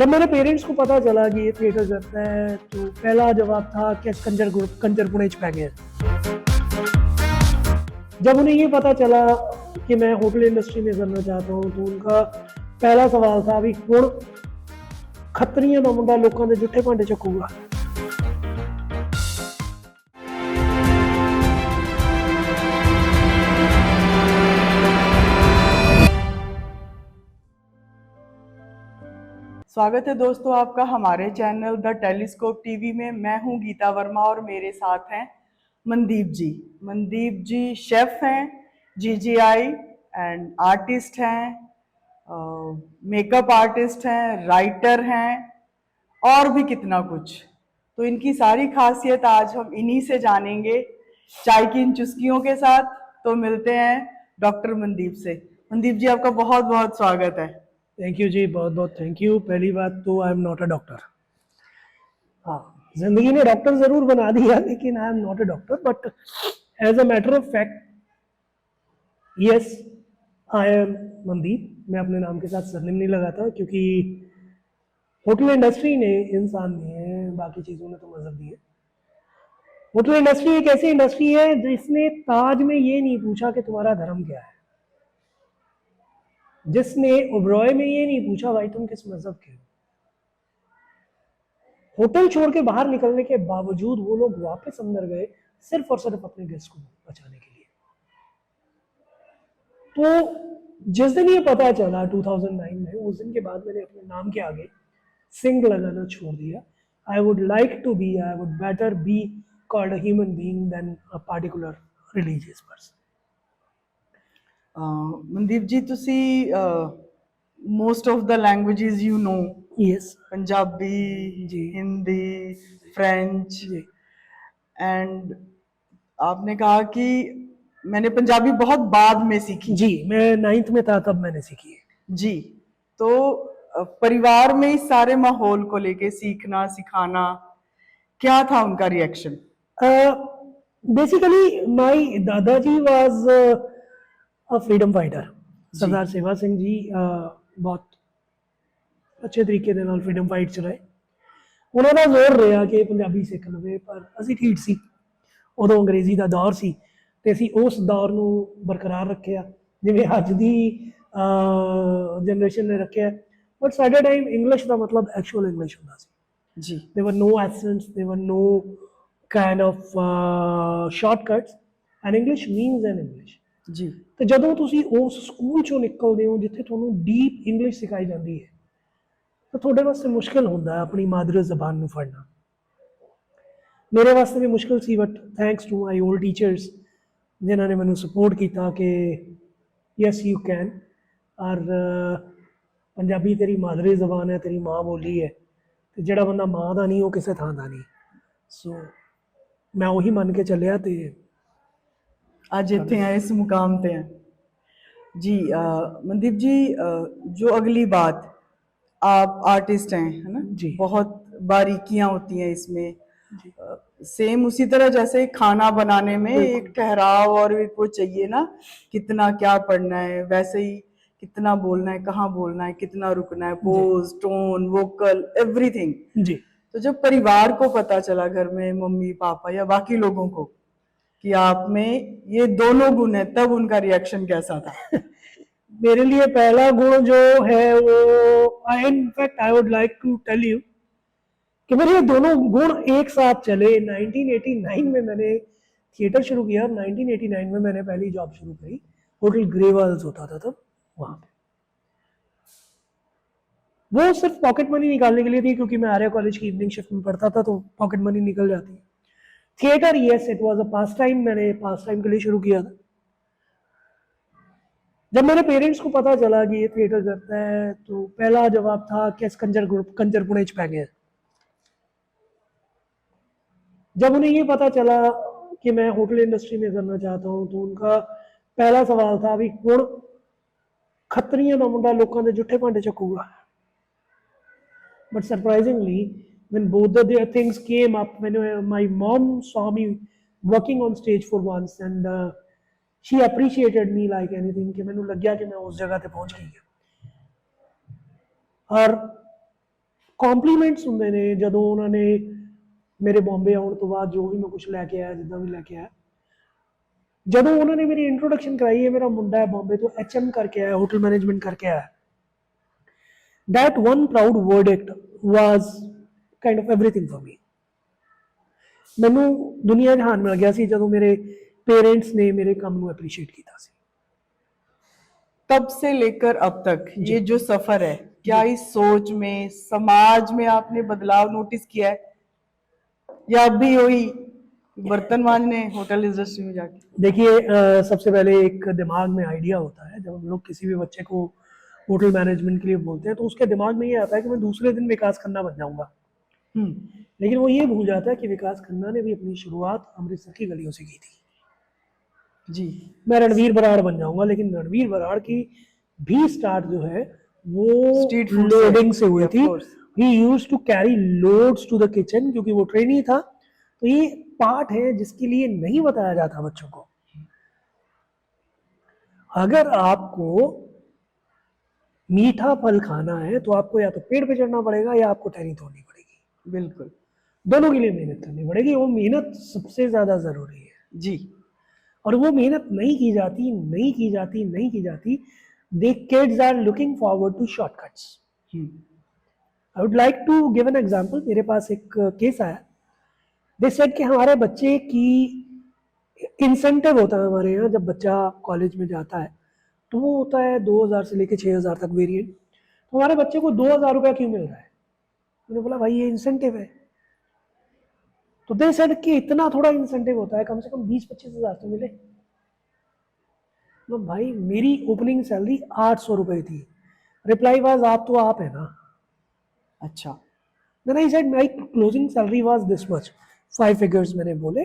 जब मेरे पेरेंट्स को पता चला कि ये थिएटर करता है तो पहला जवाब था कि कंजर ग्रुप कंजर पुणे पै गया। जब उन्हें ये पता चला कि मैं होटल इंडस्ट्री में करना चाहता हूँ तो उनका पहला सवाल था भी हुण खत्रियां दा मुंडा लोकां दे जुट्ठे भांडे चकूगा। स्वागत है दोस्तों आपका हमारे चैनल द टेलीस्कोप टीवी में। मैं हूं गीता वर्मा और मेरे साथ हैं मनदीप जी। मनदीप जी शेफ हैं, जीजीआई एंड आर्टिस्ट हैं, मेकअप आर्टिस्ट हैं, राइटर हैं और भी कितना कुछ। तो इनकी सारी खासियत आज हम इन्हीं से जानेंगे चाय की इन चुस्कियों के साथ। तो मिलते हैं डॉक्टर मनदीप से। मनदीप जी आपका बहुत बहुत स्वागत है। थैंक यू जी, बहुत बहुत थैंक यू। पहली बात तो I am not a doctor. हाँ, जिंदगी ने डॉक्टर जरूर बना दिया लेकिन I am not a doctor, but as a matter of fact yes I am Mandeep. मैं अपने नाम के साथ सरनेम नहीं लगाता क्योंकि होटल इंडस्ट्री ने इंसान दिए, बाकी चीजों ने तो मजहब दिए। होटल इंडस्ट्री एक ऐसी इंडस्ट्री है जिसने ताज में ये नहीं पूछा कि तुम्हारा धर्म क्या है, जिसने ओबरॉय में ये नहीं पूछा भाई तुम किस मजहब के हो। होटल छोड़ के बाहर निकलने के बावजूद वो लोग वापस अंदर गए सिर्फ और सिर्फ अपने गेस्ट को बचाने के लिए। तो जिस दिन ये पता चला 2009 में, उस दिन के बाद मैंने अपने नाम के आगे सिंह लगाना छोड़ दिया। I would like to be, I would better be called a human being than a particular religious person. Mandeep ji ਤੁਸੀਂ most of the languages you know? Yes Punjabi ji, Hindi French ji and आपने कहा कि मैंने पंजाबी बहुत बाद में सीखी। जी, मैं 9th में था तब मैंने सीखी है जी। तो परिवार में इस सारे माहौल को लेके सीखना सिखाना क्या था उनका रिएक्शन? बेसिकली माय दादाजी वाज अ फ्रीडम फाइटर। जी सरदार सेवा सिंह जी बहुत अच्छे तरीके ਦੇ ਨਾਲ ਫਰੀडम फाइट ਚਲਾਏ। ਉਹਨਾਂ ਦਾ ਜ਼ੋਰ ਰਿਹਾ ਕਿ ਪੰਜਾਬੀ ਸਿੱਖ ਲਵੇ, ਪਰ ਅਸੀਂ ਢੀਠ ਸੀ। ਉਦੋਂ ਅੰਗਰੇਜ਼ੀ ਦਾ ਦੌਰ ਸੀ ਤੇ ਅਸੀਂ ਉਸ ਦੌਰ ਨੂੰ ਬਰਕਰਾਰ ਰੱਖਿਆ ਜਿਵੇਂ ਅੱਜ ਦੀ ਜਨਰੇਸ਼ਨ ਨੇ ਰੱਖਿਆ। ਬਟ ਸਾਡੇ ਟਾਈਮ ਇੰਗਲਿਸ਼ ਦਾ ਮਤਲਬ ਐਕਚੁਅਲ ਇੰਗਲਿਸ਼ ਹੁੰਦਾ ਸੀ। जी there were no accents, there were no kind of shortcuts, and English means an English। जी ਤੇ ਜਦੋਂ ਤੁਸੀਂ ਉਸ ਸਕੂਲ ਚੋਂ ਨਿਕਲਦੇ ਹੋ ਜਿੱਥੇ ਤੁਹਾਨੂੰ ਡੀਪ ਇੰਗਲਿਸ਼ ਸਿਖਾਈ ਜਾਂਦੀ ਹੈ ਤਾਂ ਤੁਹਾਡੇ ਵਾਸਤੇ ਮੁਸ਼ਕਿਲ ਹੁੰਦਾ ਹੈ ਆਪਣੀ ਮਾਦਰੀ ਜ਼ਬਾਨ ਨੂੰ ਫੜਨਾ। ਮੇਰੇ ਵਾਸਤੇ ਵੀ ਮੁਸ਼ਕਿਲ ਸੀ, but thanks to my old teachers ਜਿਨ੍ਹਾਂ ਨੇ ਮੈਨੂੰ ਸਪੋਰਟ ਕੀਤਾ ਕਿ ਯੈਸ ਯੂ ਕੈਨ। ਔਰ ਪੰਜਾਬੀ ਤੇਰੀ ਮਾਦਰੀ ਜ਼ਬਾਨ ਹੈ, ਤੇਰੀ ਮਾਂ ਬੋਲੀ ਹੈ, ਤੇ ਜਿਹੜਾ ਬੰਦਾ ਮਾਂ ਦਾ ਨਹੀਂ ਉਹ ਕਿਸੇ ਥਾਂ ਦਾ ਨਹੀਂ। ਸੋ ਮੈਂ ਉਹੀ ਮੰਨ ਕੇ ਚੱਲਿਆ ਤੇ आज इतने हैं इस मुकाम पे हैं। जी मनदीप जी जो अगली बात, आप आर्टिस्ट हैं है ना जी बहुत बारीकियां होती हैं इसमें। जी सेम उसी तरह जैसे खाना बनाने में बिल्कुल एक ठहराव और एक वो चाहिए ना, कितना क्या पढ़ना है, वैसे ही कितना बोलना है, कहाँ बोलना है, कितना रुकना है, पोज टोन वोकल एवरीथिंग। जी। तो जब परिवार को पता चला घर में मम्मी पापा या बाकी लोगों को कि आप में ये दोनों गुण है, तब उनका रिएक्शन कैसा था? मेरे लिए पहला गुण जो है वो I in fact I would like to tell you कि मेरे ये दोनों गुण एक साथ चले। 1989 में मैंने थिएटर शुरू किया और 1989 में मैंने पहली जॉब शुरू करी। होटल ग्रेवाल्स होता था तब वहाँ पे। वो सिर्फ पॉकेट मनी निकालने के लिए थी क्योंकि मैं आर्या कॉलेज की इवनिंग शिफ्ट में पढ़ता था तो पॉकेट मनी निकल जाती है। Theatre yes it was a pass time, मैंने पास टाइम के लिए शुरू किया था। जब मेरे पेरेंट्स को पता चला कि ये थिएटर करता है तो पहला जवाब था कि कंजर ग्रुप कंजर पुणे पै गया। जब उन्हें ये पता चला कि मैं होटल इंडस्ट्री में करना चाहता हूँ तो उनका पहला सवाल था भी हुण खत्रियां दा मुंडा लोकां दे जुट्ठे भांडे चकूगा। But surprisingly, when both of their things came up, when my mom saw me working on stage for once and she appreciated me like anything कि मैंने लग गया कि मैं उस जगह पे पहुंच गई। और ਕੰਪਲੀਮੈਂਟਸ ਹੁੰਦੇ ਨੇ ਜਦੋਂ ਉਹਨਾਂ ਨੇ ਮੇਰੇ ਬੰਬੇ ਆਉਣ ਤੋਂ ਬਾਅਦ ਜੋ ਵੀ ਮੈਂ ਕੁਝ ਲੈ ਕੇ ਆਇਆ, ਜਿੱਦਾਂ ਵੀ ਲੈ ਕੇ ਆਇਆ, ਜਦੋਂ ਉਹਨਾਂ ਨੇ ਮੇਰੀ ਇੰਟਰੋਡਕਸ਼ਨ ਕਰਾਈ ਹੈ, ਮੇਰਾ ਮੁੰਡਾ ਹੈ ਬੰਬੇ ਤੋਂ HM ਕਰਕੇ ਆਇਆ, ਹੋਟਲ ਮੈਨੇਜਮੈਂਟ ਕਰਕੇ ਆਇਆ, that one proud verdict was kind of everything for me. ਮੈਨੂੰ ਦੁਨੀਆ ਜਹਾਨ ਮਿਲ ਗਿਆ ਸੀ ਜਦੋਂ ਮੇਰੇ पेरेंट्स ने मेरे काम ਨੂੰ appreciate ਕੀਤਾ ਸੀ। तब से लेकर अब तक ये जो सफर है, क्या इस सोच में, समाज में आपने बदलाव नोटिस किया है, या अभी वही बर्तन मांजने होटल इंडस्ट्री में जाके? देखिए, सबसे पहले एक दिमाग में आइडिया होता है, जब हम लोग किसी भी बच्चे को होटल मैनेजमेंट के लिए बोलते हैं तो उसके दिमाग में ये आता है कि मैं दूसरे दिन विकास खन्ना बन जाऊंगा। लेकिन वो ये भूल जाता है कि विकास खन्ना ने भी अपनी शुरुआत अमृतसर की गलियों से की थी। जी, मैं रणवीर बराड़ बन जाऊंगा, लेकिन रणवीर बराड़ की भी स्टार्ट जो है वो Street food लोडिंग से हुई of थी। course. He used to carry loads to the kitchen, क्योंकि वो ट्रेनी था। तो ये पार्ट है जिसके लिए नहीं बताया जाता बच्चों को। अगर आपको मीठा फल खाना है तो आपको या तो पेड़ पे चढ़ना पड़ेगा या आपको टहनी तोड़नी पड़ेगी। बिल्कुल। दोनों के लिए मेहनत करनी पड़ेगी। वो मेहनत सबसे ज्यादा जरूरी है जी, और वो मेहनत नहीं की जाती, नहीं की जाती, नहीं की जाती। They kids are looking forward to shortcuts. I would like to give an example. मेरे पास एक केस आया। दे सेड कि हमारे बच्चे की इंसेंटिव होता है हमारे यहाँ, जब बच्चा कॉलेज में जाता है तो वो होता है 2000 से लेकर 6000 तक वेरिएंट। तो हमारे बच्चे को 2000 रुपया क्यों मिल रहा है? मैंने बोला भाई ये इंसेंटिव है। तो दे सेड कि इतना थोड़ा इंसेंटिव होता है, कम से कम 20-25 हजार तो मिले। तो भाई मेरी ओपनिंग सैलरी 800 रुपए थी। रिप्लाई वाज आप तो आप है ना। अच्छा। Then I said my closing salary was this much, 5 figures मैंने बोले।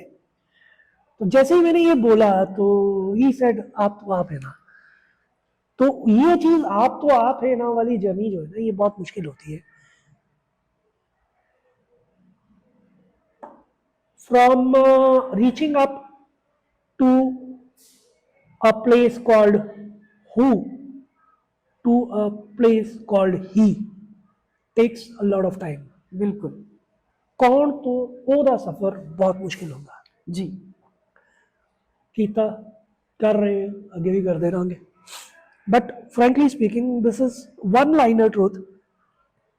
तो जैसे ही मैंने ये बोला तो ही सेड आप तो आप है ना। तो ये चीज आप तो आप है ना वाली जर्नी जो है ना, ये बहुत मुश्किल होती है। From reaching up to a place called who to a place called he takes a lot of time। बिल्कुल। कौन तो ਉਹਦਾ सफर बहुत मुश्किल होगा। जी, कीता कर रहे हैं, आगे भी करते रहेंगे। But frankly speaking, this is one liner truth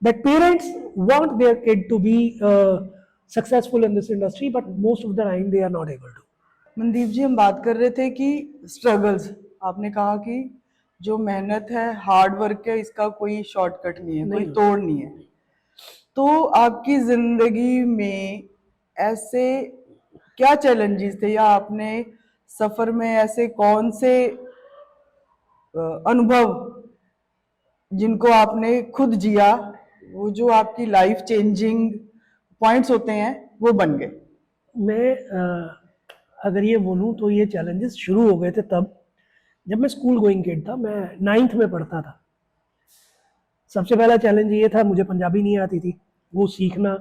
that parents want their kid to be successful in this industry, but most of the time they are not able to। Mandeep ji, हम बात कर रहे थे कि स्ट्रगल्स, आपने कहा कि जो मेहनत है, हार्ड वर्क है, इसका कोई शॉर्टकट नहीं है, कोई नहीं। तोड़ नहीं है। तो आपकी जिंदगी में ऐसे क्या चैलेंजेस थे, या आपने सफर में ऐसे कौन से अनुभव जिनको आपने खुद जिया, वो जो आपकी लाइफ चेंजिंग पॉइंट्स होते हैं वो बन गए? मैं अगर ये बोलूँ तो ये चैलेंजेस शुरू हो गए थे तब जब मैं स्कूल गोइंग किड था। मैं 9th में पढ़ता था। सबसे पहला चैलेंज ये था, मुझे पंजाबी नहीं आती थी, वो सीखना।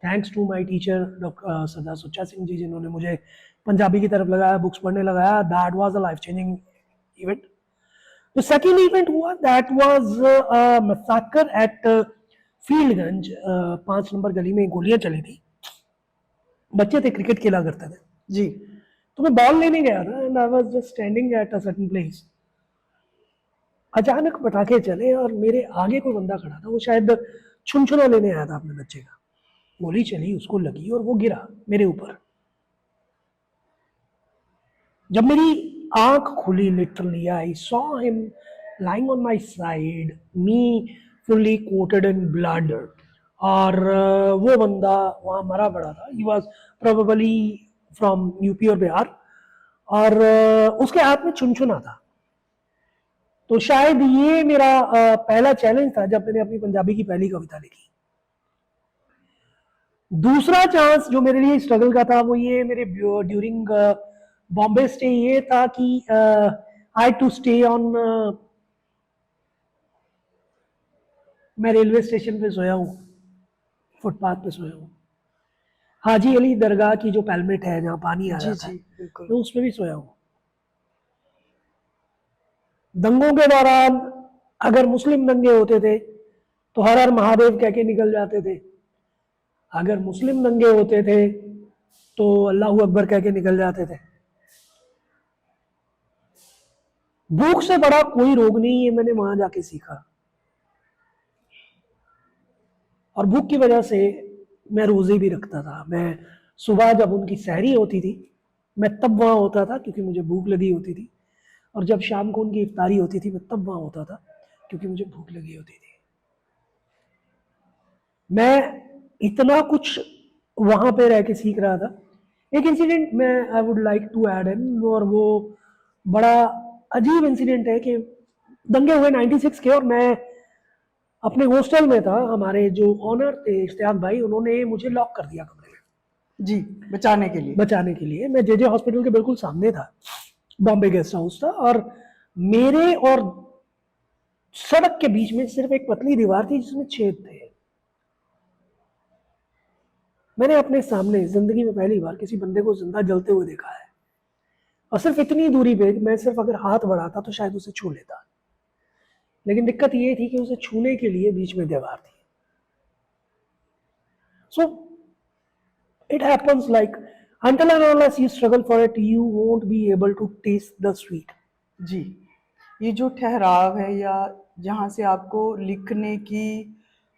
Thanks to my teacher doctor Sardar सुच्चा सिंह जी, जिन्होंने मुझे पंजाबी की तरफ लगाया, बुक्स पढ़ने लगाया। That was a life changing event. तो सेकेंड इवेंट हुआ, that was massacre at Fieldganj. 5 number गली में गोलियां चली थी, बच्चे थे, क्रिकेट खेला करते थे जी। तो मैं बॉल लेने गया था and I was just standing at a certain place. अचानक पटाखे चले और मेरे आगे कोई बंदा खड़ा था, वो शायद छुनछुना लेने आया था अपने बच्चे का। गोली चली, उसको लगी और वो गिरा मेरे ऊपर। जब मेरी आंख खुली, literally I saw him lying on my side, me fully quoted in blood. और वो बंदा वहाँ मरा पड़ा था। He was probably from UP और बिहार, और उसके हाथ में छुनछुना था। तो शायद ये मेरा पहला चैलेंज था जब मैंने अपनी पंजाबी की पहली कविता लिखी। दूसरा चांस जो मेरे लिए स्ट्रगल का था वो ये मेरे ड्यूरिंग बॉम्बे स्टे ये था कि आई टू स्टे ऑन, मैं रेलवे स्टेशन पे सोया हूँ, फुटपाथ पे सोया हूँ। हाजी अली दरगाह की जो पैलमेट है जहाँ पानी आ जी जाता जी, है, बिल्कुल। मैं उसमें भी सोया हूँ। दंगों के दौरान अगर मुस्लिम दंगे होते थे तो हर हर महादेव कह के निकल जाते थे। अगर मुस्लिम दंगे होते थे तो अल्लाह अकबर कह के निकल जाते थे। भूख से बड़ा कोई रोग नहीं है, मैंने वहां जाके सीखा। और भूख की वजह से मैं रोजे भी रखता था। मैं सुबह जब उनकी सहरी होती थी मैं तब वहां होता था क्योंकि मुझे भूख लगी होती थी, और जब शाम को उनकी इफ्तारी होती थी मैं तब वहां होता था क्योंकि मुझे भूख लगी होती थी। मैं इतना कुछ वहां पे रह के सीख रहा था। एक इंसिडेंट मैं I would like to add in, और वो बड़ा अजीब इंसिडेंट है कि दंगे हुए 96 के और मैं अपने हॉस्टल में था। हमारे जो ऑनर थे इश्तियाक भाई, उन्होंने मुझे लॉक कर दिया कमरे में जी, बचाने के लिए। बचाने के लिए। मैं जेजे हॉस्पिटल के बिल्कुल सामने था, बॉम्बे गेस्ट हाउस था, और मेरे और सड़क के बीच में सिर्फ एक पतली दीवार थी जिसमें छेद थे। मैंने अपने सामने जिंदगी में पहली बार किसी बंदे को जिंदा जलते हुए देखा है, और सिर्फ इतनी दूरी पे मैं सिर्फ अगर हाथ बढ़ाता तो शायद उसे छू लेता। लेकिन दिक्कत ये थी कि उसे छूने के लिए बीच में दीवार थी। So it happens like until and unless you struggle for it you won't be able to taste the sweet। जी, ये जो ठहराव है या जहाँ से आपको लिखने की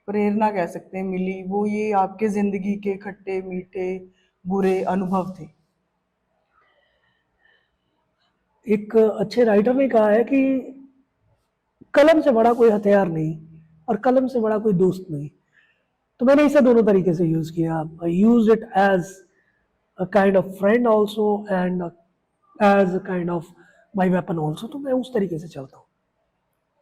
प्रेरणा कह सकते हैं मिली, वो ये आपके जिंदगी के खट्टे मीठे बुरे अनुभव थे। एक अच्छे राइटर ने कहा है कि कलम से बड़ा कोई हथियार नहीं और कलम से बड़ा कोई दोस्त नहीं। तो मैंने इसे दोनों तरीके से यूज किया। I use it as a kind of friend also and as a kind of my weapon also. तो मैं उस तरीके से चलता हूँ।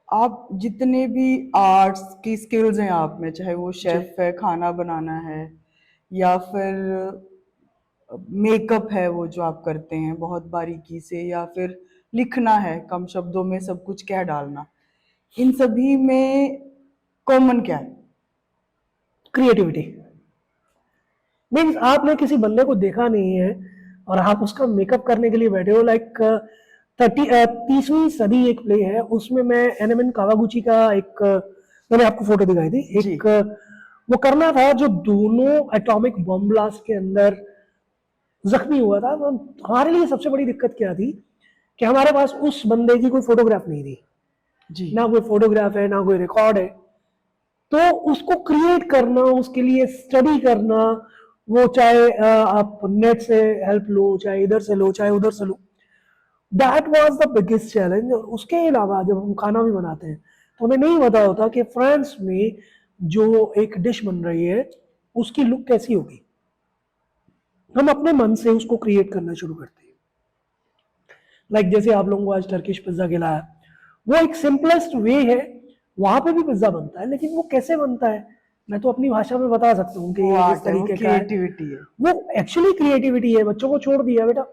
आप जितने भी आर्ट्स की स्किल्स हैं आप में, चाहे वो शेफ है, खाना बनाना है, या फिर मेकअप है वो जो आप करते हैं बहुत बारीकी से, या फिर लिखना है कम शब्दों में सब कुछ कह डालना, इन सभी में कॉमन क्या है? क्रिएटिविटी। मीन्स आपने किसी बंदे को देखा नहीं है और आप उसका मेकअप करने के लिए बैठे हो। लाइक 30वीं सदी एक प्ले है, उसमें मैं एनिमेन कावागुची का एक मैंने आपको फोटो दिखाई थी। जी। एक वो करना था जो दोनों एटॉमिक बॉम्ब ब्लास्ट के अंदर जख्मी हुआ था। तो हमारे लिए सबसे बड़ी दिक्कत क्या थी कि हमारे पास उस बंदे की कोई फोटोग्राफ नहीं थी। जी, ना कोई फोटोग्राफ है, ना कोई रिकॉर्ड है। तो उसको क्रिएट करना, उसके लिए स्टडी करना, वो चाहे आप नेट से हेल्प लो, चाहे इधर से लो, चाहे उधर से लो, that was the biggest challenge. और उसके अलावा जब हम खाना भी बनाते हैं तो हमें नहीं पता होता कि फ्रांस में जो एक डिश बन रही है उसकी लुक कैसी होगी। हम अपने मन से उसको क्रिएट करना शुरू करते हैं। लाइक जैसे आप लोगों को आज टर्किश पिज्जा खिलाया, वो एक सिंपलेस्ट वे है। वहां पे भी पिज्जा बनता है, लेकिन वो कैसे बनता है मैं तो अपनी भाषा में बता सकता हूँ कि वो ये इस आर्ट है, वो तरीके का है। क्रिएटिविटी है। वो एक्चुअली क्रिएटिविटी है। बच्चों को छोड़ दिया बेटा,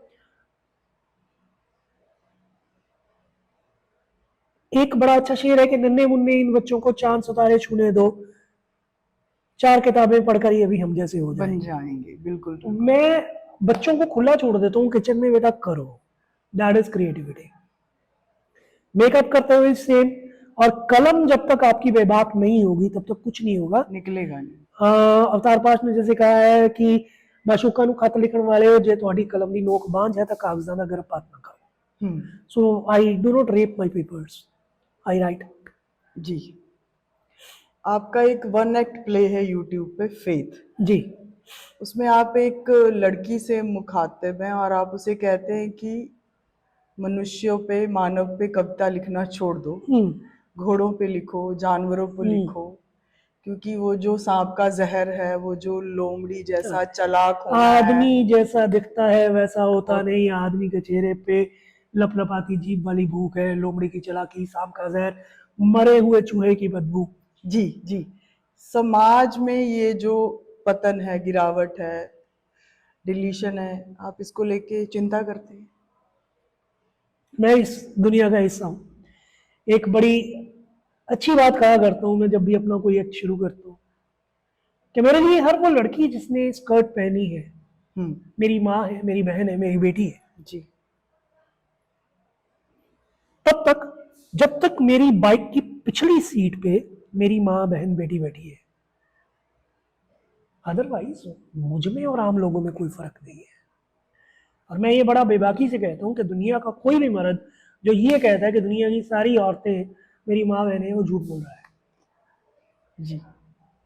एक बड़ा अच्छा शेर है कि नन्हे मुन्ने इन बच्चों को चांद सितारे छूने दो, 4 किताबें पढ़कर ये भी हम जैसे हो बन जाएंगे। जाएंगे, बिल्कुल तो बिल्कुल। मैं बच्चों को खुला छोड़ देता हूँ किचन में, बेटा करो। That is creativity. मेकअप करते हुए सेम। और कलम जब तक आपकी बेबाक नहीं होगी तब तक कुछ नहीं होगा। निकलेगा नहीं। अवतार पाश ने जैसे कहा है कि माशूका नु खत लिखण वाले हो जे ਤੁਹਾਡੀ कलम ਦੀ नोक बांझ है तो कागजां ਦਾ गर्भपात ना करो। So I do not rap my papers, I write. जी, आपका एक वन एक्ट प्ले है यूट्यूब पे, फेथ। जी। उसमें आप एक लड़की से मुखातिब हैं और आप उसे कहते हैं कि मनुष्यों पे, मानव पे कविता लिखना छोड़ दो, घोड़ों पे लिखो, जानवरों पे लिखो, क्योंकि वो जो सांप का जहर है, वो जो लोमड़ी जैसा चालाक होना है, आदमी जैसा दिखता है वैसा होता नहीं। आदमी के चेहरे पे लपलपाती जीभ वाली भूख है, लोमड़ी की चालाकी, सांप का जहर, मरे हुए चूहे की बदबू। जी जी। समाज में ये जो पतन है, गिरावट है, डिलीशन है, आप इसको लेके चिंता करते हैं? मैं इस दुनिया का हिस्सा हूँ। एक बड़ी अच्छी बात कहा करता हूँ मैं जब भी अपना कोई एक्ट शुरू करता हूँ कि मेरे लिए हर वो लड़की जिसने स्कर्ट पहनी है मेरी माँ है, मेरी बहन है, मेरी बेटी है। जी। तब तक जब तक मेरी बाइक की पिछली सीट पे मेरी माँ बहन बेटी बैठी है। अदरवाइज मुझ में और आम लोगों में कोई फर्क नहीं है। और मैं ये बड़ा बेबाकी से कहता हूँ कि दुनिया का कोई भी मर्द जो ये कहता है कि दुनिया की सारी औरतें मेरी माँ बहन है, वो झूठ बोल रहा है। जी।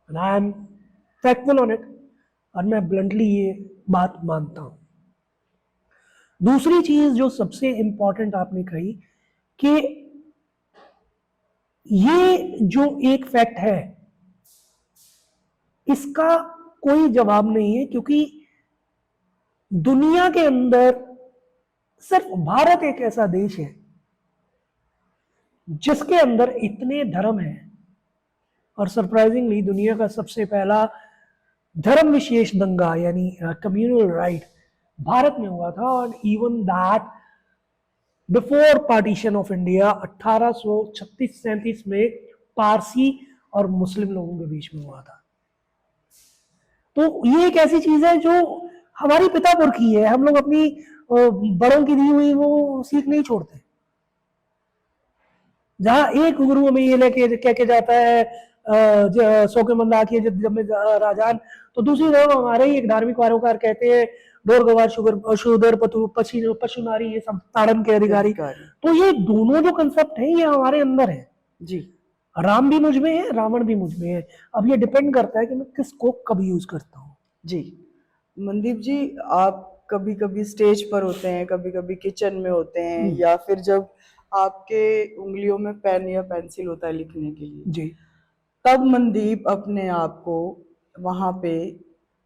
I am factful on it, और मैं ब्लंटली ये बात मानता हूँ। दूसरी चीज जो सबसे इंपॉर्टेंट आपने कही कि ये जो एक फैक्ट है इसका कोई जवाब नहीं है, क्योंकि दुनिया के अंदर सिर्फ भारत एक ऐसा देश है जिसके अंदर इतने धर्म हैं, और सरप्राइजिंगली दुनिया का सबसे पहला धर्म विशेष दंगा यानी कम्युनल राइट भारत में हुआ था। और even that before partition of India 1836-37 में पारसी और मुस्लिम लोगों के बीच में हुआ था। तो ये एक ऐसी चीज है जो हमारी पिता पुरखी है। हम लोग अपनी बड़ों की दी हुई वो सीख नहीं छोड़ते। जहां एक गुरु हमें ये लेके कह के जाता है 100 के मंद आखिए जब में राजान, तो दूसरी तरफ हमारे ही एक धार्मिक वारोकार कहते हैं डोर गवार शूदर पशु नारी ये सब ताड़न के अधिकारी। तो ये दोनों जो कंसेप्ट है ये हमारे अंदर है जी। राम भी मुझ में है, रावण भी मुझ में है। अब ये डिपेंड करता है कि मैं किसको कब यूज करता हूँ। जी। मनदीप जी, आप कभी कभी स्टेज पर होते हैं, कभी कभी किचन में होते हैं, या फिर जब आपके उंगलियों में पेन या पेंसिल होता है लिखने के लिए, जी, तब मनदीप अपने आप को वहां पे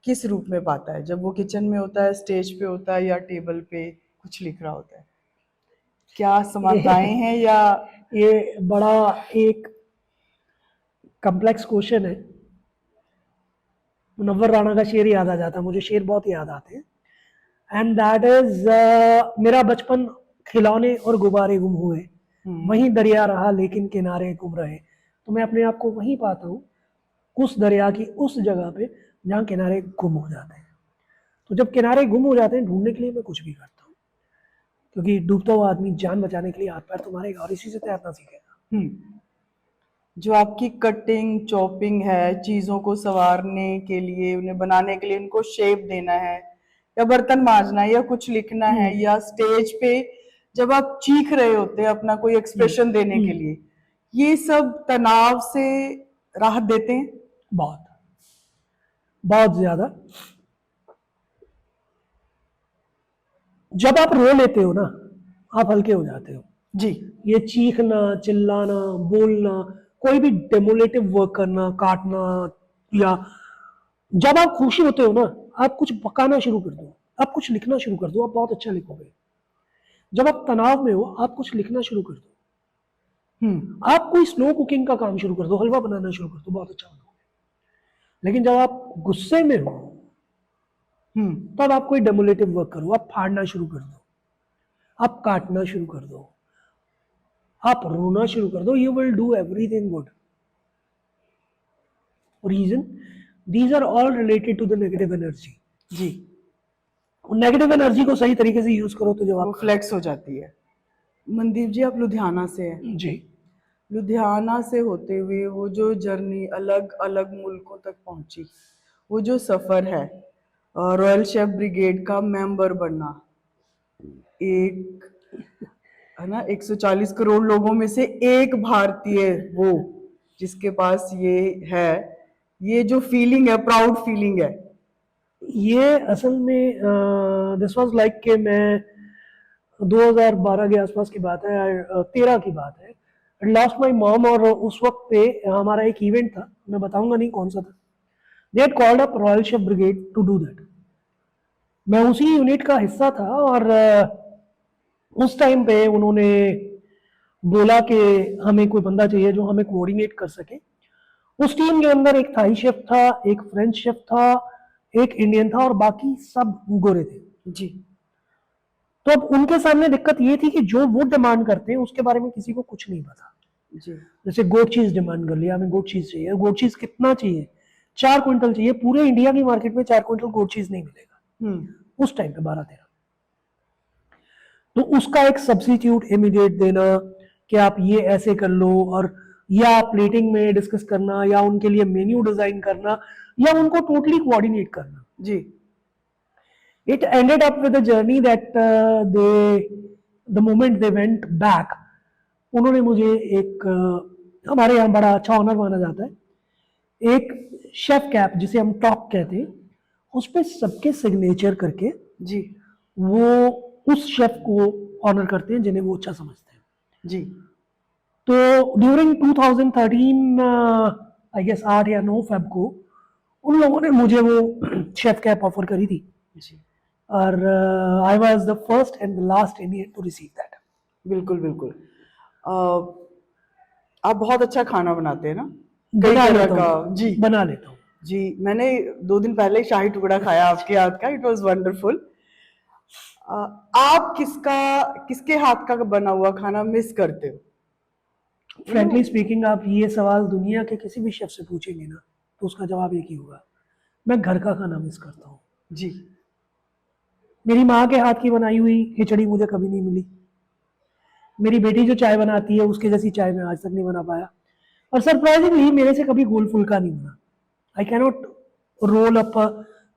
किस रूप में पाता है? जब वो किचन में होता है, स्टेज पे होता है, या टेबल पे कुछ लिख रहा होता है? क्या समानताएं हैं या? ये बड़ा एक कॉम्प्लेक्स क्वेश्चन है। मुनव्वर राणा का शेर याद आ जाता है मुझे, शेर बहुत याद आते हैं, एंड दैट इज मेरा बचपन खिलौने और गुब्बारे गुम हुए, वहीं दरिया रहा लेकिन किनारे गुम रहे। तो मैं अपने आप को वहीं पाता हूँ, उस दरिया की उस जगह पे जहाँ किनारे गुम हो जाते हैं। तो जब किनारे गुम हो जाते हैं ढूंढने के लिए मैं कुछ भी करता हूँ, क्योंकि डूबता हुआ आदमी जान बचाने के लिए हाथ पैर तो मारेगा और इसी से तैरना सीखेगा। जो आपकी कटिंग चॉपिंग है, चीजों को संवारने के लिए, उन्हें बनाने के लिए, उनको शेप देना है, या बर्तन मांजना है, या कुछ लिखना है, या स्टेज पे जब आप चीख रहे होते हैं अपना कोई एक्सप्रेशन देने के लिए, ये सब तनाव से राहत देते हैं? बहुत बहुत ज्यादा। जब आप रो लेते हो ना, आप हल्के हो जाते हो। जी। ये चीखना, चिल्लाना, बोलना, कोई भी डेमोलेटिव वर्क करना, काटना, या जब आप खुशी होते हो ना, आप कुछ पकाना शुरू कर दो, आप कुछ लिखना शुरू कर दो, आप बहुत अच्छा लिखोगे। जब आप तनाव में हो आप कुछ लिखना शुरू कर दो, आप कोई स्लो कुकिंग का काम शुरू कर दो, हलवा बनाना शुरू कर दो, बहुत अच्छा बनोगे। लेकिन जब आप गुस्से में हो तब आप कोई डेमोलेटिव वर्क करो, आप फाड़ना शुरू कर दो, आप काटना शुरू कर दो, आप रोना शुरू कर दो, you will do everything good. Reason, these are all related to the negative energy. जी। नेगेटिव एनर्जी को सही तरीके से यूज करो तो जब वो फ्लेक्स हो जाती है। मनदीप जी, आप लुधियाना से हैं। जी, लुधियाना से होते हुए वो जो जर्नी अलग अलग मुल्कों तक पहुंची, वो जो सफर है, रॉयल शेफ ब्रिगेड का मेंबर बनना, एक है ना 140 करोड़ लोगों में से एक भारतीय वो जिसके पास ये है, ये जो फीलिंग है, प्राउड फीलिंग है, ये असल में दिस वाज लाइक कि मैं 2012 के आसपास की बात है, 13 की बात है, लॉस्ट माय मॉम। और उस वक्त पे हमारा एक इवेंट था, मैं बताऊंगा नहीं कौन सा था। They had called up royal chef brigade to do that. मैं उसी यूनिट का हिस्सा था, और उस टाइम पे उन्होंने बोला कि हमें कोई बंदा चाहिए जो हमें कोऑर्डिनेट कर सके। उस टीम के अंदर एक थाई शेफ था, एक फ्रेंच शेफ था, एक इंडियन था, और बाकी सब गोरे थे। जी। तो अब उनके सामने दिक्कत ये थी कि जो वो डिमांड करते हैं उसके बारे में किसी को कुछ नहीं पता। जी। जैसे गोट चीज डिमांड कर लिया, हमें गोट चीज चाहिए। गोट चीज कितना चाहिए? 4 क्विंटल चाहिए। पूरे इंडिया की मार्केट में 4 क्विंटल गोट चीज नहीं मिलेगा उस टाइम पे, 12-13। तो उसका एक सब्सिट्यूट इमीडिएट देना कि आप ये ऐसे कर लो, और या प्लेटिंग में डिस्कस करना, या उनके लिए मेन्यू डिजाइन करना, या उनको टोटली कोऑर्डिनेट करना। जी। It ended up with a journey that the moment they went back, उन्होंने मुझे एक हमारे यहाँ बड़ा अच्छा ऑनर माना जाता है, एक शेफ कैप जिसे हम टॉप कहते हैं, उस पर सबके सिग्नेचर करके जी। वो उस शेफ को ऑनर करते हैं जिन्हें वो अच्छा समझते हैं। जी। तो ड्यूरिंग 2013 आई गेस 8 या 9 फेब को उन लोगों ने मुझे वो शेफ कैप ऑफर करी थी, जी। और I was the first and the last Indian to receive that. बिल्कुल बिल्कुल। आप बहुत अच्छा खाना बनाते हैं ना, कई बना तरह लेता का। हूँ, जी। बना लेता हूँ। जी, मैंने 2 दिन पहले ही शाही टुकड़ा खाया आपके हाथ का, इट वाज वंडरफुल। आप किसके हाथ का बना हुआ खाना मिस करते हो? फ्रैंकली स्पीकिंग, आप ये सवाल दुनिया के किसी भी शेफ से पूछेंगे ना, तो उसका जवाब एक ही होगा, मैं घर का खाना मिस करता हूँ। जी। मेरी माँ के हाथ की बनाई हुई खिचड़ी मुझे कभी नहीं मिली। मेरी बेटी जो चाय बनाती है उसके जैसी चाय मैं आज तक नहीं बना पाया। और सरप्राइजिंगली मेरे से कभी गोल फुल्का नहीं बना। I cannot roll up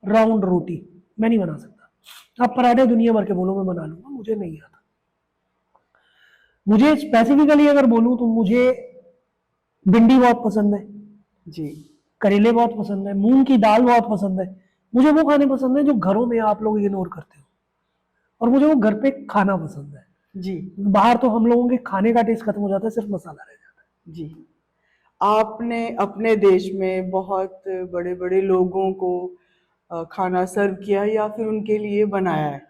round roti, मैं नहीं बना सकता। आप पराठे दुनिया भर के बोलो मैं बना लूंगा, मुझे नहीं आता। मुझे स्पेसिफिकली अगर बोलूं तो मुझे भिंडी बहुत पसंद है, जी। करेले बहुत पसंद है, मूंग की दाल बहुत पसंद है। मुझे वो खाने पसंद है जो घरों में आप लोग इग्नोर करते हो, और मुझे वो घर पे खाना पसंद है। जी। बाहर तो हम लोगों के खाने का टेस्ट खत्म हो जाता है, सिर्फ मसाला रह जाता है। जी। आपने अपने देश में बहुत बड़े बड़े लोगों को खाना सर्व किया या फिर उनके लिए बनाया है,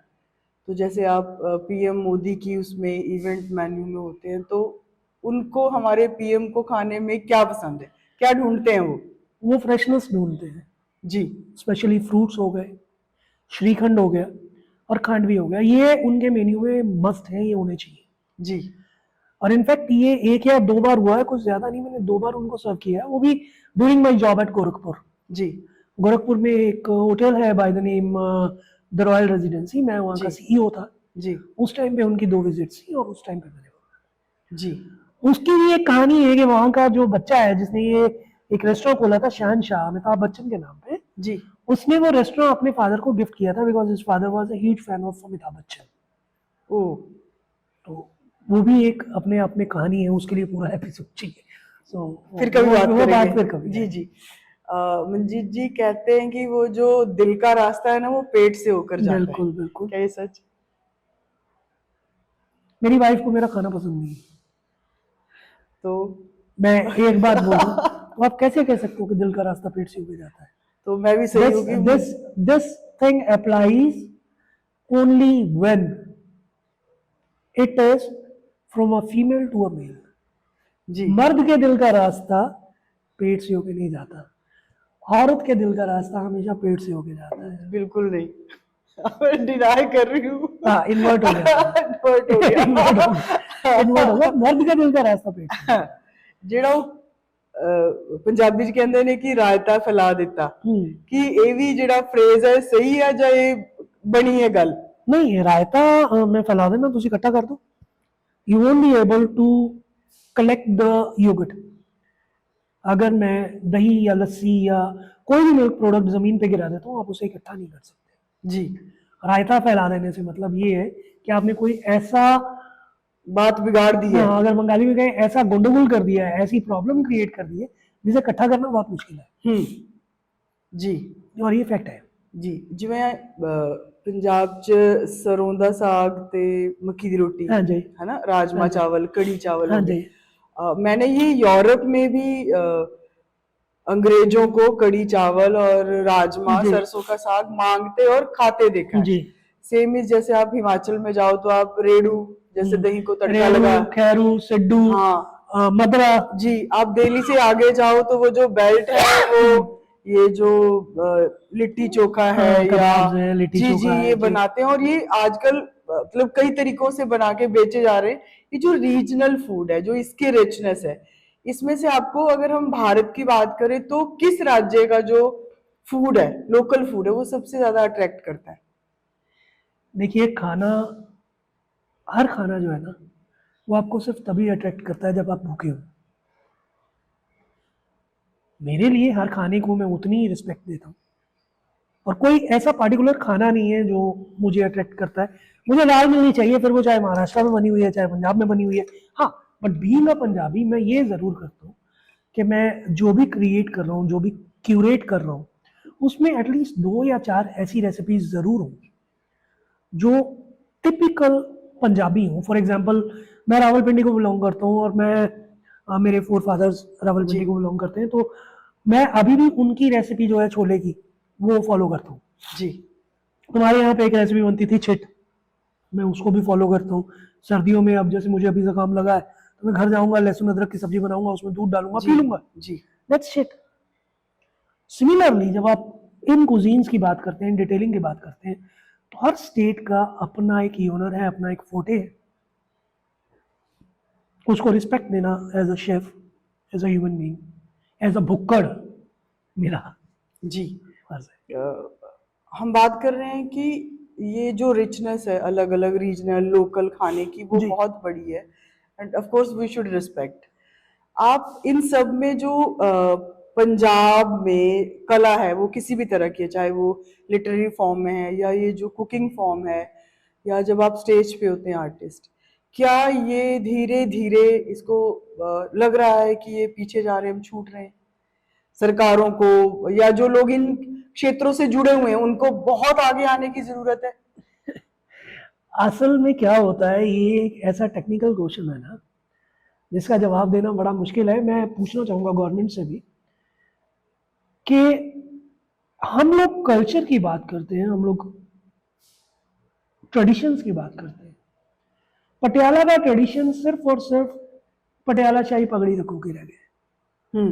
तो जैसे आप पीएम मोदी की उसमें इवेंट मेन्यू में होते हैं, तो उनको हमारे पीएम को खाने में क्या पसंद है, क्या ढूंढते हैं वो फ्रेशनेस ढूंढते हैं। जी। स्पेशली फ्रूट्स हो गए, श्रीखंड हो गया, और खांडवी हो गया, ये उनके मेन्यू में मस्ट है, ये होने चाहिए। जी। और इनफैक्ट ये 1 या 2 बार हुआ है, कुछ ज्यादा नहीं, मैंने 2 बार उनको सर्व किया है, वो भी during my job at Gorakhpur. जी। गोरखपुर में एक होटल है by the name the Royal Residency, मैं वहाँ का जी। सीईओ था। जी। उस टाइम पे उनकी 2 विजिट्स थी, और उस टाइम पे मैंने, जी। उसकी भी एक कहानी है कि वहाँ का जो बच्चा है जिसने ये एक रेस्टोरेंट खोला था, शहनशाह, अमिताभ बच्चन के नाम पे, जी। उसने वो रेस्टोरेंट अपने फादर को गिफ्ट किया था, because his father was a huge fan of Amitabh Bachchan. Oh. तो वो भी एक अपने आप में कहानी है, उसके लिए पूरा एपिसोड चाहिए। सो फिर कभी बात वो करेंगे। बात फिर कभी। जी। जी। मंजीत जी कहते हैं कि वो जो दिल का रास्ता है ना, वो पेट से होकर जाता है, बिल्कुल बिल्कुल। क्या ये सच? मेरी वाइफ को मेरा खाना पसंद नहीं है, तो मैं एक बात बोलूं तो आप कैसे कह सकते हो कि दिल का रास्ता पेट से होकर जाता है? तो मैं भी सही होगी। This thing applies only when it is from a female to a male. जी। मर्द के दिल का रास्ता पेट से होके नहीं जाता, औरत के दिल का रास्ता हमेशा पेट से होके जाता है। बिल्कुल नहीं, डिनाई कर रही हूँ। हाँ, इन्वर्ट हो गया इन्वर्ट हो गया। इन्वर्ट हो गया, मर्द का दिल का रास्ता पेट से। ਜਿਹੜਾ ਉਹ ਪੰਜਾਬੀ ਚ ਕਹਿੰਦੇ ਨੇ ਕਿ ਰਾਇਤਾ ਫੈਲਾ ਦਿੱਤਾ, ਕਿ ਇਹ ਵੀ ਜਿਹੜਾ ਫਰੇਜ਼ ਹੈ ਸਹੀ ਹੈ ਜਾਂ ਇਹ ਬਣੀ ਹੈ ਗੱਲ? नहीं, रायता मैं फैला देना, तुम इकट्ठा कर दो, you won't be able to collect the yoghurt. अगर मैं दही या लस्सी या कोई भी मिल्क प्रोडक्ट जमीन पे गिरा देता हूँ, आप उसे इकट्ठा नहीं कर सकते। जी। रायता फैला देने से मतलब ये है कि आपने कोई ऐसा बात बिगाड़ दी है। हाँ, अगर बंगाली में कहें ऐसा गोंडगोल कर दिया है, ऐसी प्रॉब्लम क्रिएट कर दी है जिसे इकट्ठा करना बहुत मुश्किल है। जी। और ये फैक्ट है। जी। जिवें पंजाब च सरों दा साग ते मक्की दी रोटी, हाँ जी, है ना, राजमा हाँ जी, चावल, कड़ी चावल हाँ हो जी, गए। मैंने ये यूरोप में भी अंग्रेजों को कड़ी चावल और राजमा, जी, सरसों का साग मांगते और खाते देखा है। जी। सेम इज जैसे आप हिमाचल में जाओ तो आप रेड़ू, जैसे दही को तड़का रेड़ू, लगा। खैरू, सिड्डू, हाँ। मदरा। जी। आप दिल्ली से आगे जाओ तो वो जो बेल्ट है, वो ये जो लिट्टी चोखा है या कबाब है, लिट्टी जी जी चोखा है ये जी। बनाते हैं, और ये आजकल मतलब कई तरीकों से बना के बेचे जा रहे हैं। ये जो रीजनल फूड है, जो इसकी रिचनेस है, इसमें से आपको अगर हम भारत की बात करें तो किस राज्य का जो फूड है, लोकल फूड है, वो सबसे ज्यादा अट्रैक्ट करता है? देखिए, खाना, हर खाना जो है ना, वो आपको सिर्फ तभी अट्रैक्ट करता है जब आप भूखे हो। मेरे लिए हर खाने को मैं उतनी ही रिस्पेक्ट देता हूँ, और कोई ऐसा पार्टिकुलर खाना नहीं है जो मुझे अट्रैक्ट करता है। मुझे दाल मिलनी चाहिए, फिर वो चाहे महाराष्ट्र में बनी हुई है चाहे पंजाब में बनी हुई है। हाँ, बट बीइंग अ पंजाबी मैं ये ज़रूर करता हूँ कि मैं जो भी क्रिएट कर रहा हूँ, जो भी क्यूरेट कर रहा हूँ, उसमें एटलीस्ट 2 या 4 ऐसी रेसिपीज ज़रूर हों जो टिपिकल पंजाबी हूँ। फॉर एग्जांपल, मैं रावलपिंडी को बिलोंग करता हूँ और मेरे फोर फादर्स रावलपिंडी जी को बिलोंग करते हैं, तो मैं अभी भी उनकी रेसिपी जो है छोले की, वो फॉलो करता हूँ। जी हमारे यहाँ पे एक रेसिपी बनती थी छिट, मैं उसको भी फॉलो करता हूँ। सर्दियों में अब जैसे मुझे अभी जुकाम लगा है, तो मैं घर जाऊंगा, लहसुन अदरक की सब्जी बनाऊंगा, उसमें दूध डालूंगा, जी पी लूंगा। जी दैट्स इट। सिमिलरली जब आप इन कुजीन्स की बात करते हैं, डिटेलिंग की बात करते हैं, तो हर स्टेट का अपना एक यूनर है, अपना एक फोटे है। उसको रिस्पेक्ट देना as a chef, as a human being, as a भुक्कड़, मेरा जी। फर्ज है। हम बात कर रहे हैं कि ये जो रिचनेस है अलग अलग रीजनल लोकल खाने की, वो जी बहुत बड़ी है, and of course we should respect. आप इन सब में जो पंजाब में कला है वो किसी भी तरह की है, चाहे वो लिटरेरी फॉर्म में है या ये जो कुकिंग फॉर्म है, या जब आप स्टेज पे होते हैं आर्टिस्ट, क्या ये धीरे धीरे इसको लग रहा है कि ये पीछे जा रहे हैं, हम छूट रहे हैं? सरकारों को या जो लोग इन क्षेत्रों से जुड़े हुए हैं उनको बहुत आगे आने की जरूरत है? असल में क्या होता है, ये एक ऐसा टेक्निकल क्वेश्चन है ना जिसका जवाब देना बड़ा मुश्किल है। मैं पूछना चाहूंगा गवर्नमेंट से भी कि हम लोग कल्चर की बात करते हैं, हम लोग ट्रेडिशंस की बात करते हैं। पटियाला का ट्रेडिशन सिर्फ और सिर्फ पटियाला शाही पगड़ी रखो के रह गए।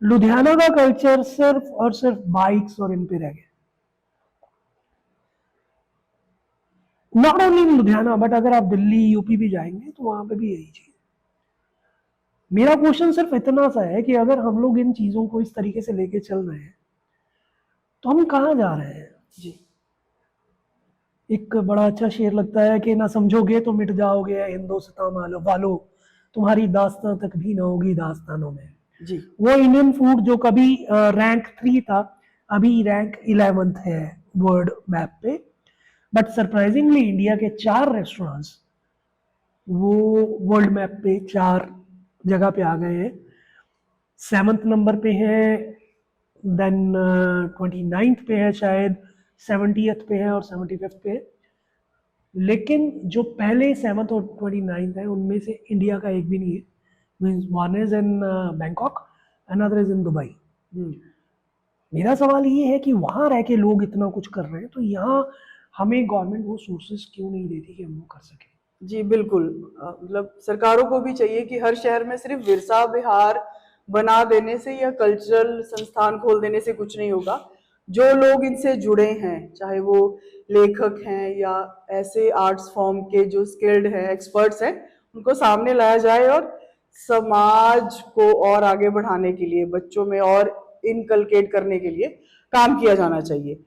लुधियाना का कल्चर सिर्फ और सिर्फ बाइक्स और इन पे रह गया। Not only in Ludhiana, but अगर आप दिल्ली यूपी भी जाएंगे तो वहां पे भी यही चीज। मेरा क्वेश्चन सिर्फ इतना सा है कि अगर हम लोग इन चीजों को इस तरीके से लेके चल रहे हैं तो हम कहाँ जा रहे हैं। जी एक बड़ा अच्छा शेर लगता है कि ना समझोगे तो मिट जाओगे हिंदुस्तान वालों, तुम्हारी दास्तां तक भी ना होगी दास्तानों में। जी वो इंडियन फूड जो कभी रैंक 3 था, अभी रैंक 11th है वर्ल्ड मैप पे। बट सरप्राइजिंगली इंडिया के 4 रेस्टोरेंट्स वो वर्ल्ड मैप पे 4 जगह पे आ गए हैं। 7th नंबर पे है, देन 29th पे है शायद, 70th पे है और 75th पे है। लेकिन जो पहले 7th और 29th है उनमें से इंडिया का एक भी नहीं है। Means one is in Bangkok, another is in Dubai. मेरा सवाल ये है कि वहां रह के लोग इतना कुछ कर रहे हैं, तो यहाँ हमें गवर्नमेंट वो सोर्सेस क्यों नहीं देती कि हम वो कर सकें। जी बिल्कुल। मतलब सरकारों को भी चाहिए कि हर शहर में सिर्फ विरसा विहार बना देने से या कल्चरल संस्थान खोल देने से कुछ नहीं होगा। जो लोग इनसे जुड़े हैं, चाहे वो लेखक हैं या ऐसे आर्ट्स फॉर्म के जो स्किल्ड हैं, एक्सपर्ट्स हैं, उनको सामने लाया जाए और समाज को और आगे बढ़ाने के लिए, बच्चों में और इनकलकेट करने के लिए काम किया जाना चाहिए।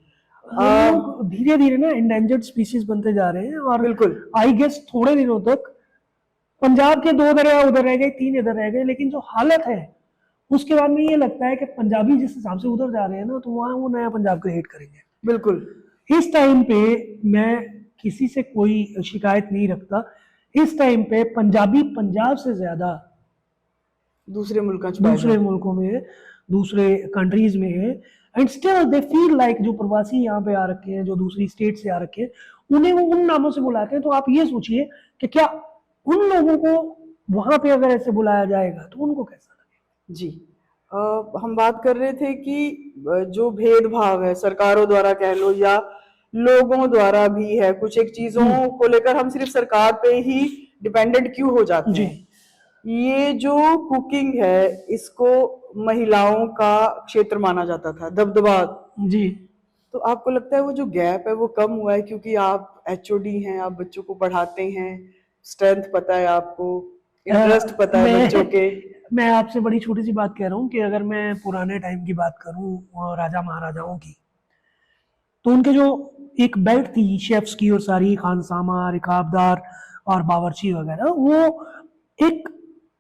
हम लोग धीरे धीरे ना इंडेंजर्ड स्पीसीज बनते जा रहे हैं, और बिल्कुल आई गेस थोड़े दिनों तक पंजाब के 2 दरिया उधर रह गए, 3 इधर रह गए, लेकिन जो हालत है उसके बाद में ये लगता है कि पंजाबी जिस हिसाब से उधर जा रहे हैं ना, तो वहां वो नया पंजाब क्रिएट करेंगे। बिल्कुल। इस टाइम पे मैं किसी से कोई शिकायत नहीं रखता। इस टाइम पे पंजाबी पंजाब से ज्यादा दूसरे मुल्कों च पाए दूसरे मुल्कों में है, दूसरे कंट्रीज में है। And still they feel like, जो प्रवासी यहाँ पे आ रखे हैं, जो दूसरी स्टेट से आ रखे हैं, उन्हें वो उन नामों से बुलाते हैं। तो आप ये सोचिए कि क्या उन लोगों को वहां पे अगर ऐसे बुलाया जाएगा तो उनको कैसा लगेगा। जी। हम बात कर रहे थे कि जो भेदभाव है सरकारों द्वारा कह लो या लोगों द्वारा भी है, कुछ एक चीजों को लेकर हम सिर्फ सरकार पे ही डिपेंडेंट क्यों हो जाते जी हैं। ये जो कुकिंग है इसको महिलाओं का क्षेत्र माना जाता था, दबदबा। जी। तो आपको लगता है वो जो गैप है वो कम हुआ है क्योंकि आप एचओडी हैं, आप बच्चों को पढ़ाते हैं, स्ट्रेंथ पता है आपको, इंटरेस्ट पता है बच्चों के? मैं आपसे बड़ी छोटी सी बात कह रहा हूँ कि अगर मैं पुराने टाइम की बात करूँ राजा महाराजाओं की, तो उनके जो एक बेल्ट थी शेफ्स की, और सारी खानसामा, रिकाबदार और बावर्ची वगैरह, वो एक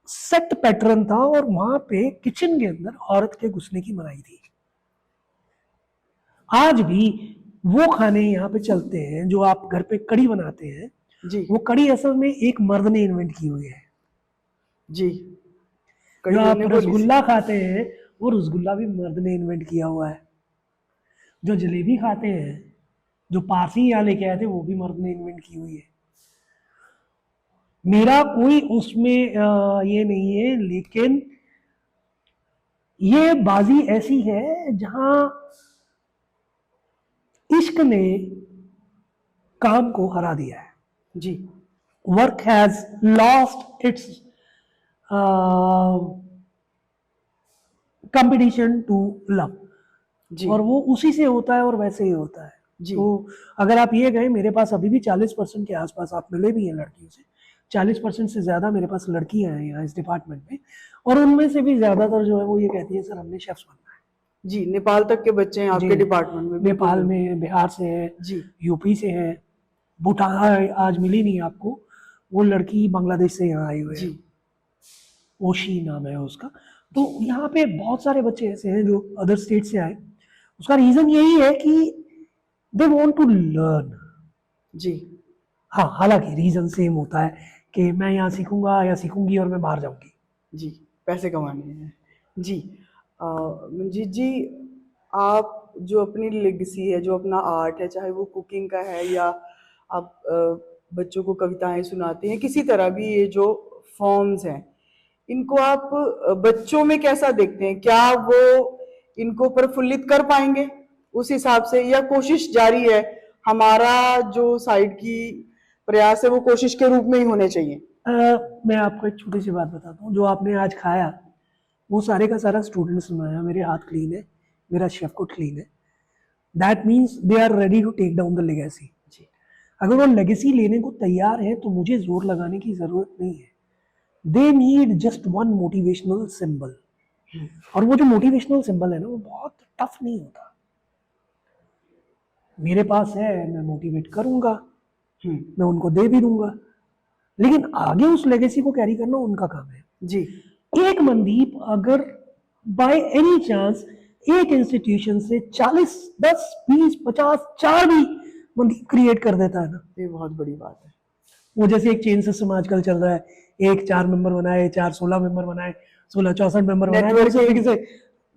सेट पैटर्न था और वहां पे किचन के अंदर औरत के घुसने की मनाही थी। आज भी वो खाने यहाँ पे चलते हैं जो आप घर पे कड़ी बनाते हैं, जी वो कड़ी असल में एक मर्द ने इन्वेंट की हुई है। जी, कड़ी जो आप मैंने बोली सी। रसगुल्ला खाते हैं वो रसगुल्ला भी मर्द ने इन्वेंट किया हुआ है। जो जलेबी खाते हैं, जो पारसी यहाँ लेके आए थे, वो भी मर्द ने इन्वेंट की हुई है। मेरा कोई उसमें ये नहीं है, लेकिन ये बाजी ऐसी है जहां इश्क ने काम को हरा दिया है। जी work has lost its competition to love, जी और वो उसी से होता है और वैसे ही होता है। जी तो अगर आप ये गए, मेरे पास अभी भी 40% के आसपास आप मिले भी हैं लड़कियों से, 40% से ज़्यादा मेरे पास लड़कियां हैं यहाँ इस डिपार्टमेंट में, और उनमें से भी ज़्यादातर जो है वो ये कहती है सर हमने शेफ्स बनना है। जी, नेपाल तक के बच्चे हैं आपके जी, डिपार्टमेंट में? बिल्कुल नेपाल बिल्कुल। में, बिहार से है, जी यूपी से है, भूटान आज मिली नहीं आपको, वो लड़की बांग्लादेश से यहाँ आई हुई है, जी ओशी नाम है उसका। तो यहाँ पे बहुत सारे बच्चे ऐसे हैं जो अदर स्टेट से आए। उसका रीज़न यही है कि दे वॉन्ट टू लर्न। जी हाँ, हालांकि रीज़न सेम होता है कि मैं यहाँ सीखूंगा या सीखूंगी और मैं बाहर जाऊंगी। जी, पैसे कमाने हैं। जी मंजीत जी, आप जो अपनी लेगेसी है, जो अपना आर्ट है, चाहे वो कुकिंग का है या आप बच्चों को कविताएं सुनाते हैं, किसी तरह भी ये जो फॉर्म्स हैं, इनको आप बच्चों में कैसा देखते हैं? क्या वो इनको प्रफुल्लित कर पाएंगे उस हिसाब से, या कोशिश जारी है? हमारा जो साइड की प्रयास है वो कोशिश के रूप में ही होने चाहिए। मैं आपको एक छोटी सी बात बताता हूँ। जो आपने आज खाया वो सारे का सारा स्टूडेंट्स ने बनाया। मेरे हाथ क्लीन है, मेरा शेफ कोट क्लीन है। That means they are ready to take down the legacy. जी अगर वो लेगेसी लेने को तैयार है तो मुझे जोर लगाने की जरूरत नहीं है। They need just one motivational symbol, और वो जो मोटिवेशनल सिंबल है ना वो बहुत टफ नहीं होता। मेरे पास है, मैं मोटिवेट करूंगा, मैं उनको दे भी दूंगा, लेकिन आगे उस लेगेसी को कैरी करना उनका काम है। जी एक मनदीप अगर बाय एनी चांस एक इंस्टीट्यूशन से 40, 10, 20, 50, 4 भी मनदीप क्रिएट कर देता है ना, ये बहुत बड़ी बात है। वो जैसे एक चेन सिस्टम आजकल चल रहा है, एक 4 मेंबर बनाए, 4 16 मेंबर बनाए, 16 64 मेंबर बनाए, वो उस तरीके से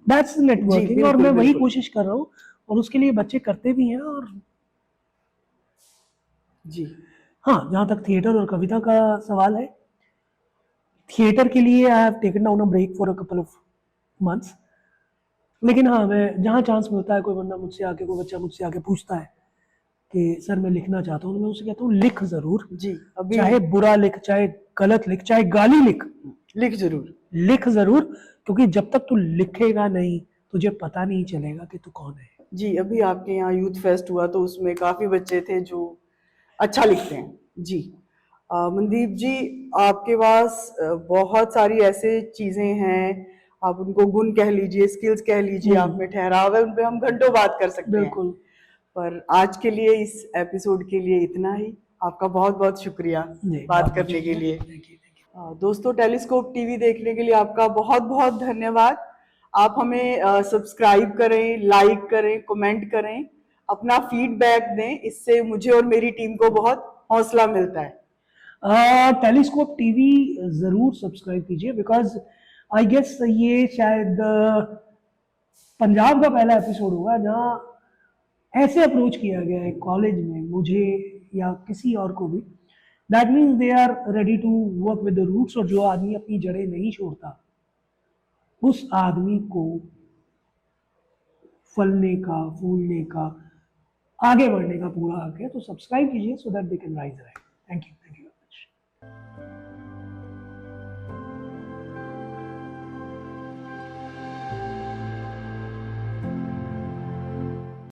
दैट्स जी नेटवर्किंग। और बिल्कुल मैं वही बिल्कुल। कोशिश कर रहा हूँ, और उसके लिए बच्चे करते भी हैं। और जी हाँ, जहाँ तक थिएटर और कविता का सवाल है, थिएटर के लिए I have taken down a break for a couple of months. लेकिन हाँ, मैं जहाँ चांस मिलता है, कोई बंदा मुझसे आके, कोई बच्चा मुझसे आके पूछता है कि सर मैं लिखना चाहता हूँ, तो मैं उसे कहता हूँ लिख जरूर, जी अभी चाहे बुरा लिख, चाहे गलत लिख, चाहे गाली लिख, लिख जरूर। लिख जरूर, क्योंकि जब तक तू लिखेगा नहीं तुझे पता नहीं चलेगा कि तू कौन है। जी अभी आपके यहाँ यूथ फेस्ट हुआ तो उसमें काफी बच्चे थे जो अच्छा लिखते हैं। जी मनदीप जी, आपके पास बहुत सारी ऐसे चीजें हैं, आप उनको गुण कह लीजिए, स्किल्स कह लीजिए, आप में ठहराव है, उन पे हम घंटों बात कर सकते हैं। बिल्कुल। पर आज के लिए, इस एपिसोड के लिए इतना ही। आपका बहुत बहुत शुक्रिया जी, बहुत बात बहुत करने के शुक्रिया। लिए। Thank you, thank you. दोस्तों, टेलीस्कोप टीवी देखने के लिए आपका बहुत बहुत धन्यवाद। आप हमें सब्सक्राइब करें, लाइक करें, कमेंट करें, अपना फीडबैक दें, इससे मुझे और मेरी टीम को बहुत हौसला मिलता है। टेलीस्कोप टीवी जरूर सब्सक्राइब कीजिए, बिकॉज आई गेस ये शायद पंजाब का पहला एपिसोड होगा जहाँ ऐसे अप्रोच किया गया है कॉलेज में मुझे या किसी और को भी। That means they are ready to work with the roots. और जो आदमी अपनी जड़ें नहीं छोड़ता उस आदमी को फलने का, फूलने का, आगे बढ़ने का पूरा हक है। तो सब्सक्राइब कीजिए so that they can rise. Thank you.